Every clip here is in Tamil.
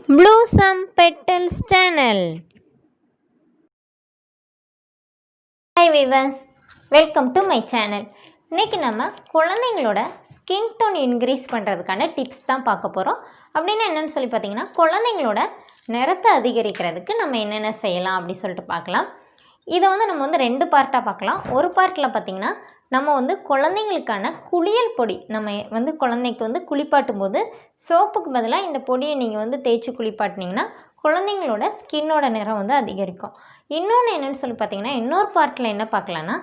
Blossom Petals Channel. Hi viewers, welcome to my channel. இன்னைக்கு நம்ம குழந்தைகளோட ஸ்கின் டோன் இன்க்ரீஸ் பண்ணுறதுக்கான டிப்ஸ் தான் பார்க்க போகிறோம். அப்படின்னா என்னென்னு சொல்லி பார்த்தீங்கன்னா, குழந்தைங்களோட நிறத்தை அதிகரிக்கிறதுக்கு நம்ம என்னென்ன செய்யலாம் அப்படி சொல்லிட்டு பார்க்கலாம். இதை நம்ம ரெண்டு பார்ட்டாக பார்க்கலாம். ஒரு பார்ட்டில் பார்த்தீங்கன்னா, நம்ம குழந்தைங்களுக்கான குளியல் பொடி நம்ம குழந்தைக்கு குளிப்பாட்டும் போது சோப்புக்கு பதிலாக இந்த பொடியை நீங்கள் தேய்ச்சி குளிப்பாட்டினீங்கன்னா குழந்தைங்களோட ஸ்கின்னோட நிறம் அதிகரிக்கும். இன்னொன்று என்னென்னு சொல்லி பார்த்தீங்கன்னா, இன்னொரு பார்ட்டில் என்ன பார்க்கலான்னா,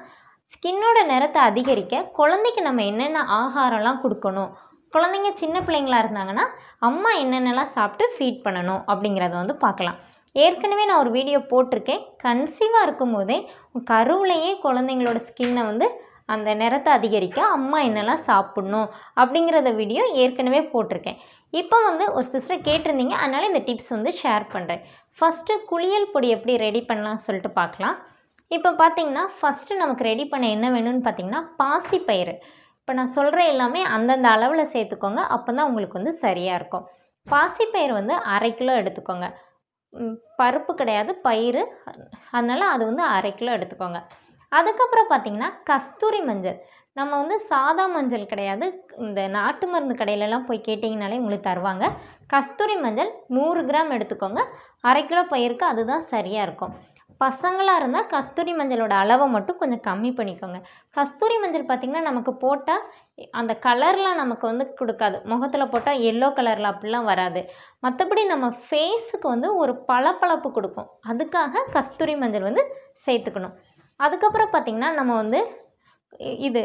ஸ்கின்னோட நிறத்தை அதிகரிக்க குழந்தைக்கு நம்ம என்னென்ன ஆகாரம்லாம் கொடுக்கணும், குழந்தைங்க சின்ன பிள்ளைங்களா இருந்தாங்கன்னா அம்மா என்னென்னலாம் சாப்பிட்டு ஃபீட் பண்ணணும் அப்படிங்கிறத பார்க்கலாம். ஏற்கனவே நான் ஒரு வீடியோ போட்டிருக்கேன். கன்சீவாக இருக்கும்போதே கருவிலேயே குழந்தைங்களோட ஸ்கின்னை அந்த நிறத்தை அதிகரிக்க அம்மா என்னெல்லாம் சாப்பிட்ணும் அப்படிங்கிறத வீடியோ ஏற்கனவே போட்டிருக்கேன். இப்போ ஒரு சிஸ்டர் கேட்டிருந்தீங்க, அதனால் இந்த டிப்ஸ் ஷேர் பண்ணுறேன். ஃபஸ்ட்டு குளியல் பொடி எப்படி ரெடி பண்ணலாம்னு சொல்லிட்டு பார்க்கலாம். இப்போ பார்த்தீங்கன்னா, ஃபஸ்ட்டு நமக்கு ரெடி பண்ண என்ன வேணும்னு பார்த்தீங்கன்னா, பாசிப்பயிறு. இப்போ நான் சொல்கிற எல்லாமே அந்தந்த அளவில் சேர்த்துக்கோங்க. அப்போ தான் உங்களுக்கு சரியாக இருக்கும். பாசிப்பயிறு 1/2 கிலோ எடுத்துக்கோங்க. பருப்பு கிடையாது, பயிறு. அதனால் அது 1/2 கிலோ எடுத்துக்கோங்க. அதுக்கப்புறம் பார்த்திங்கன்னா, கஸ்தூரி மஞ்சள். நம்ம சாதா மஞ்சள் கிடையாது, இந்த நாட்டு மருந்து கடையிலலாம் போய் கேட்டிங்கனாலே உங்களுக்கு தருவாங்க. கஸ்தூரி மஞ்சள் 100 கிராம் எடுத்துக்கோங்க. 1/2 கிலோ பயிருக்கு அதுதான் சரியாக இருக்கும். பசங்களாக இருந்தால் கஸ்தூரி மஞ்சளோட அளவை மட்டும் கொஞ்சம் கம்மி பண்ணிக்கோங்க. கஸ்தூரி மஞ்சள் பார்த்திங்கன்னா, நமக்கு போட்டால் அந்த கலர்லாம் நமக்கு கொடுக்காது. முகத்தில் போட்டால் எல்லோ கலரில் அப்படிலாம் வராது. மற்றபடி நம்ம ஃபேஸுக்கு ஒரு பளபளப்பு கொடுக்கும். அதுக்காக கஸ்தூரி மஞ்சள் சேர்த்துக்கணும். அதுக்கப்புறம் பார்த்திங்கன்னா, நம்ம இது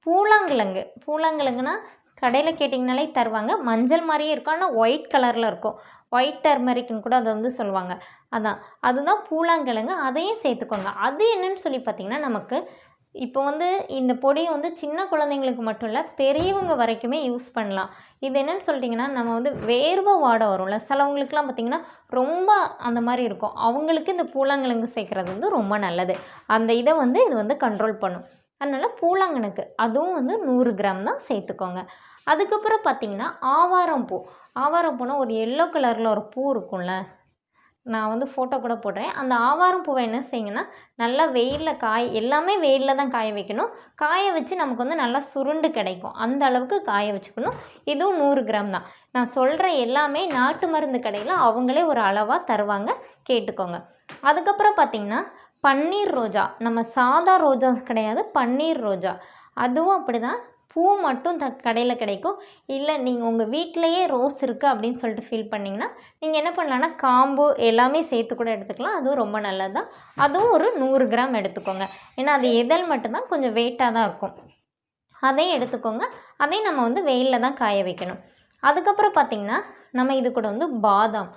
பூலாங்கிழங்குனா கடையில் கேட்டிங்கனாலே தருவாங்க. மஞ்சள் மாதிரியே இருக்கும், ஆனால் ஒயிட் கலரில் இருக்கும். ஒயிட் டர்மரிக்னு கூட அதை சொல்லுவாங்க. அதுதான் பூலாங்கிழங்கு. அதையும் சேர்த்துக்கோங்க. அது என்னன்னு சொல்லி பார்த்திங்கன்னா, நமக்கு இப்போ இந்த பொடியை சின்ன குழந்தைங்களுக்கு மட்டும் இல்லை, பெரியவங்க வரைக்குமே யூஸ் பண்ணலாம். இது என்னென்னு சொல்லிட்டிங்கன்னா, நம்ம வேர்வை வாடை வரும்ல, சிலவங்களுக்குலாம் பார்த்திங்கன்னா ரொம்ப அந்த மாதிரி இருக்கும். அவங்களுக்கு இந்த பூலாங்கிழங்கு சேர்க்குறது ரொம்ப நல்லது. அந்த இதை இது கண்ட்ரோல் பண்ணும். அதனால் பூலாங்கிழங்கு அதுவும் 100 கிராம் தான் சேர்த்துக்கோங்க. அதுக்கப்புறம் பார்த்திங்கன்னா, ஆவாரம் பூனா ஒரு எல்லோ கலரில் ஒரு பூ இருக்கும்ல, நான் ஃபோட்டோ கூட போடுறேன். அந்த ஆவாரம் பூவை என்ன செய்யுங்கன்னா, நல்லா வெயிலில் எல்லாமே வெயிலில் தான் காய வைக்கணும். காய வச்சு நமக்கு நல்லா சுருண்டு கிடைக்கும். அந்த அளவுக்கு காய வச்சுக்கணும். இதுவும் 100 கிராம் தான். நான் சொல்கிற எல்லாமே நாட்டு மருந்து கடையில் அவங்களே ஒரு அளவாக தருவாங்க, கேட்டுக்கோங்க. அதுக்கப்புறம் பார்த்திங்கன்னா, பன்னீர் ரோஜா. நம்ம சாதா ரோஜா கிடையாது, பன்னீர் ரோஜா. அதுவும் அப்படி தான். பூ மட்டும் கடையில் கிடைக்கும். இல்லை நீங்கள் உங்கள் வீட்டிலையே ரோஸ் இருக்குது அப்படின்னு சொல்லிட்டு ஃபீல் பண்ணிங்கன்னா, நீங்கள் என்ன பண்ணலான்னா, காம்பு எல்லாமே சேர்த்து கூட எடுத்துக்கலாம். அதுவும் ரொம்ப நல்லது தான். அதுவும் ஒரு 100 கிராம் எடுத்துக்கோங்க. ஏன்னா அது இதழ் மட்டும்தான் கொஞ்சம் வெயிட்டாக தான் இருக்கும். அதையும் எடுத்துக்கோங்க. அதையும் நம்ம வெயிலில் தான் காய வைக்கணும். அதுக்கப்புறம் பார்த்திங்கன்னா, நம்ம இது கூட பாதாம்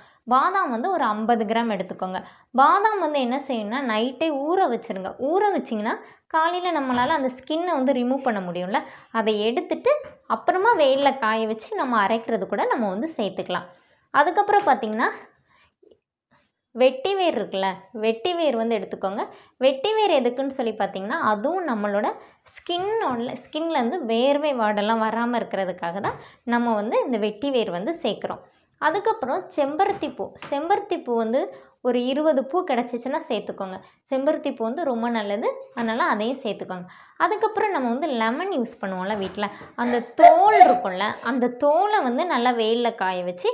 ஒரு 50 கிராம் எடுத்துக்கோங்க. பாதாம் என்ன செய்யணும்னா, நைட்டே ஊற வச்சுருங்க. ஊற வச்சிங்கன்னா காலையில் நம்மளால் அந்த ஸ்கின்னை ரிமூவ் பண்ண முடியும்ல, அதை எடுத்துட்டு அப்புறமா வெயிலில் காய வச்சு நம்ம அரைக்கிறது கூட நம்ம சேர்த்துக்கலாம். அதுக்கப்புறம் பார்த்திங்கன்னா, வெட்டிவேர் இருக்குல்ல, வெட்டிவேர் எடுத்துக்கோங்க. வெட்டிவேர் எதுக்குன்னு சொல்லி பார்த்திங்கன்னா, அதுவும் நம்மளோட ஸ்கின்லேருந்து வேர்வை வாடெல்லாம் வராமல் இருக்கிறதுக்காக தான் நம்ம இந்த வெட்டிவேர் சேர்க்குறோம். அதுக்கப்புறம் செம்பருத்தி பூ ஒரு 20 பூ கிடச்சிச்சின்னா சேர்த்துக்கோங்க. செம்பருத்தி பூ ரொம்ப நல்லது, அதனால் அதையும் சேர்த்துக்கோங்க. அதுக்கப்புறம் நம்ம லெமன் யூஸ் பண்ணுவோம்ல வீட்டில், அந்த தோல் இருக்கும்ல, அந்த தோலை நல்லா வெயிலில் காய வச்சு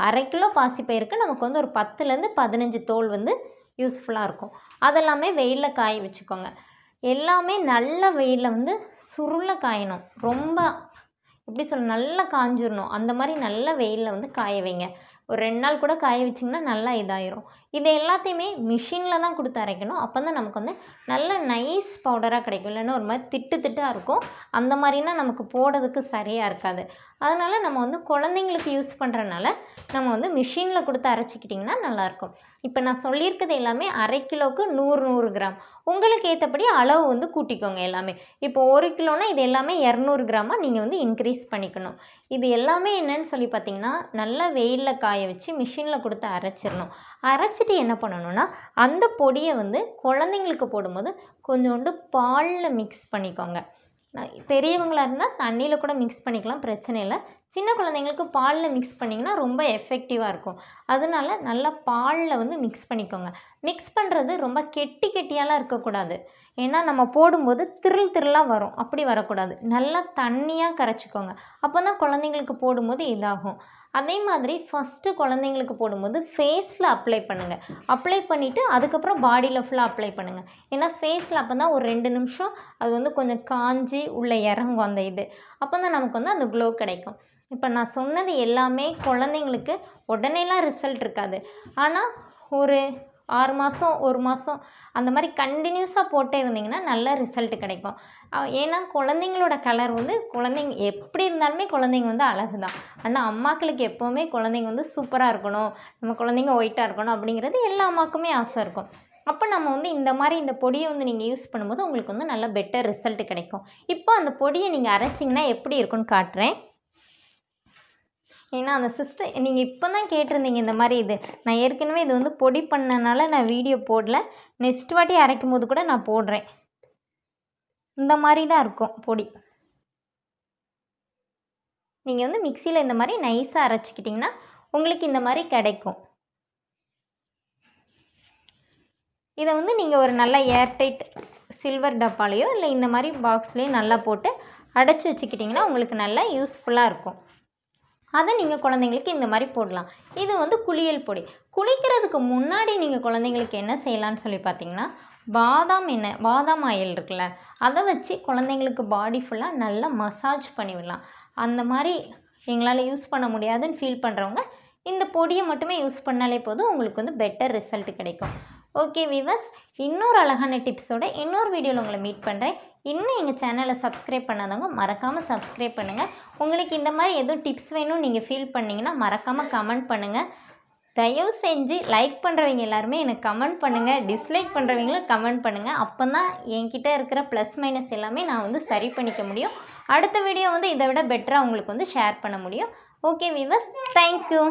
1/2 கிலோ பாசிப்பயிருக்கு நமக்கு ஒரு 10லேருந்து 15 தோல் யூஸ்ஃபுல்லாக இருக்கும். அதெல்லாமே வெயிலில் காய வச்சுக்கோங்க. எல்லாமே நல்ல வெயிலில் சுருள காயணும். ரொம்ப எப்படி நல்லா காஞ்சிடணும். அந்த மாதிரி நல்ல வெயிலில் காய வைங்க. ஒரு 2 நாள் கூட காய வச்சிங்கன்னா நல்லா இதாயிரும். இது எல்லாத்தையுமே மிஷினில் தான் கொடுத்து அரைக்கணும். அப்போ தான் நமக்கு நல்ல நைஸ் பவுடராக கிடைக்கும். இல்லைன்னா ஒரு மாதிரி திட்டாக இருக்கும். அந்த மாதிரினா நமக்கு போடுறதுக்கு சரியாக இருக்காது. அதனால் நம்ம குழந்தைங்களுக்கு யூஸ் பண்ணுறனால நம்ம மிஷினில் கொடுத்து அரைச்சிக்கிட்டிங்கன்னா நல்லாயிருக்கும். இப்போ நான் சொல்லியிருக்கிறது எல்லாமே 1/2 கிலோவுக்கு 100 கிராம். உங்களுக்கு ஏற்றபடி அளவு கூட்டிக்கோங்க எல்லாமே. இப்போ 1 கிலோனா இது எல்லாமே 200 கிராமாக நீங்கள் இன்க்ரீஸ் பண்ணிக்கணும். இது எல்லாமே என்னன்னு சொல்லி பார்த்தீங்கன்னா, நல்லா வெயிலில் காய வச்சு மிஷினில் கொடுத்து அரைச்சிடணும். அரைச்சிட்டு என்ன பண்ணணும்னா, அந்த பொடியை குழந்தைங்களுக்கு போடும்போது கொஞ்சோண்டு பாலில் மிக்ஸ் பண்ணிக்கோங்க. பெரியவங்களாக இருந்தால் தண்ணியில் கூட மிக்ஸ் பண்ணிக்கலாம், பிரச்சனை இல்லை. சின்ன குழந்தைங்களுக்கு பாலில் மிக்ஸ் பண்ணிங்கன்னா ரொம்ப எஃபெக்டிவாக இருக்கும். அதனால நல்லா பாலில் வந்து மிக்ஸ் பண்ணிக்கோங்க. மிக்ஸ் பண்ணுறது ரொம்ப கெட்டியாலாம் இருக்கக்கூடாது. ஏன்னா நம்ம போடும்போது திரளாக வரும், அப்படி வரக்கூடாது. நல்லா தண்ணியாக கரைச்சிக்கோங்க. அப்போ தான் குழந்தைங்களுக்கு போடும்போது இதாகும். அதே மாதிரி ஃபஸ்ட்டு குழந்தைங்களுக்கு போடும்போது ஃபேஸில் அப்ளை பண்ணுங்கள். அப்ளை பண்ணிவிட்டு அதுக்கப்புறம் பாடியில் ஃபுல்லாக அப்ளை பண்ணுங்கள். ஏன்னா ஃபேஸில் அப்போ தான் ஒரு 2 நிமிஷம் அது வந்து கொஞ்சம் காஞ்சி உள்ளே இறங்கும் அந்த இது. அப்போ தான் நமக்கு வந்து அந்த க்ளோ கிடைக்கும். இப்போ நான் சொன்னது எல்லாமே குழந்தைங்களுக்கு உடனேலாம் ரிசல்ட் இருக்காது. ஆனால் ஒரு 6 மாதம் 1 மாதம் அந்த மாதிரி கண்டினியூஸாக போட்டே இருந்தீங்கன்னா நல்ல ரிசல்ட் கிடைக்கும். ஏன்னா குழந்தைங்களோட கலர் வந்து குழந்தைங்க எப்படி இருந்தாலுமே குழந்தைங்க வந்து அழகு தான். ஆனால் அம்மாக்களுக்கு எப்போவுமே குழந்தைங்க வந்து சூப்பராக இருக்கணும், நம்ம குழந்தைங்க ஒயிட்டாக இருக்கணும் அப்படிங்கிறது எல்லா அம்மாக்குமே ஆசை இருக்கும். அப்போ நம்ம வந்து இந்த மாதிரி இந்த பொடியை வந்து நீங்கள் யூஸ் பண்ணும்போது உங்களுக்கு வந்து நல்ல பெட்டர் ரிசல்ட் கிடைக்கும். இப்போ அந்த பொடியை நீங்கள் அரைச்சிங்கன்னா எப்படி இருக்குன்னு காட்டுறேன். ஏன்னா அந்த சிஸ்டர் நீங்கள் இப்போ தான் கேட்டிருந்தீங்க இந்த மாதிரி இது. நான் ஏற்கனவே இது வந்து பொடி பண்ணனால நான் வீடியோ போடல. நெக்ஸ்ட் வாட்டி அரைக்கும் போது கூட நான் போடுறேன். இந்த மாதிரி தான் இருக்கும் பொடி. நீங்கள் வந்து மிக்சியில் இந்த மாதிரி நைஸாக அரைச்சிக்கிட்டிங்கன்னா உங்களுக்கு இந்த மாதிரி கிடைக்கும். இதை வந்து நீங்கள் ஒரு நல்ல ஏர்டைட் சில்வர் டப்பாலையோ இல்லை இந்த மாதிரி பாக்ஸ்லேயோ நல்லா போட்டு அடைச்சி வச்சுக்கிட்டிங்கன்னா உங்களுக்கு நல்லா யூஸ்ஃபுல்லாக இருக்கும். அதை நீங்கள் குழந்தைங்களுக்கு இந்த மாதிரி போடலாம். இது வந்து குளியல் பொடி. குளிக்கிறதுக்கு முன்னாடி நீங்கள் குழந்தைங்களுக்கு என்ன செய்யலான்னு சொல்லி பார்த்தீங்கன்னா, பாதாம் ஆயில் இருக்குல்ல, அதை வச்சு குழந்தைங்களுக்கு பாடி ஃபுல்லாக நல்லா மசாஜ் பண்ணி விடலாம். அந்த மாதிரி எங்களால் யூஸ் பண்ண முடியாதுன்னு ஃபீல் பண்ணுறவங்க இந்த பொடியை மட்டுமே யூஸ் பண்ணாலே போதும், உங்களுக்கு வந்து பெட்டர் ரிசல்ட் கிடைக்கும். ஓகே வியூவர்ஸ், இன்னொரு அழகான டிப்ஸோட இன்னொரு வீடியோவில் உங்களை மீட் பண்ணுறேன். இன்னும் எங்கள் சேனலை சப்ஸ்கிரைப் பண்ணாதவங்க மறக்காமல் சப்ஸ்கிரைப் பண்ணுங்கள். உங்களுக்கு இந்த மாதிரி எதுவும் டிப்ஸ் வேணும்னு நீங்கள் ஃபீல் பண்ணிங்கன்னா மறக்காமல் கமெண்ட் பண்ணுங்கள். தயவு செஞ்சு லைக் பண்ணுறவங்க எல்லாருமே எனக்கு கமெண்ட் பண்ணுங்கள், டிஸ்லைக் பண்ணுறவங்களும் கமெண்ட் பண்ணுங்கள். அப்போ தான் என்கிட்ட இருக்கிற ப்ளஸ் மைனஸ் எல்லாமே நான் வந்து சரி பண்ணிக்க முடியும். அடுத்த வீடியோ வந்து இதை விட பெட்டராக உங்களுக்கு வந்து ஷேர் பண்ண முடியும். Okay viewers, thank you.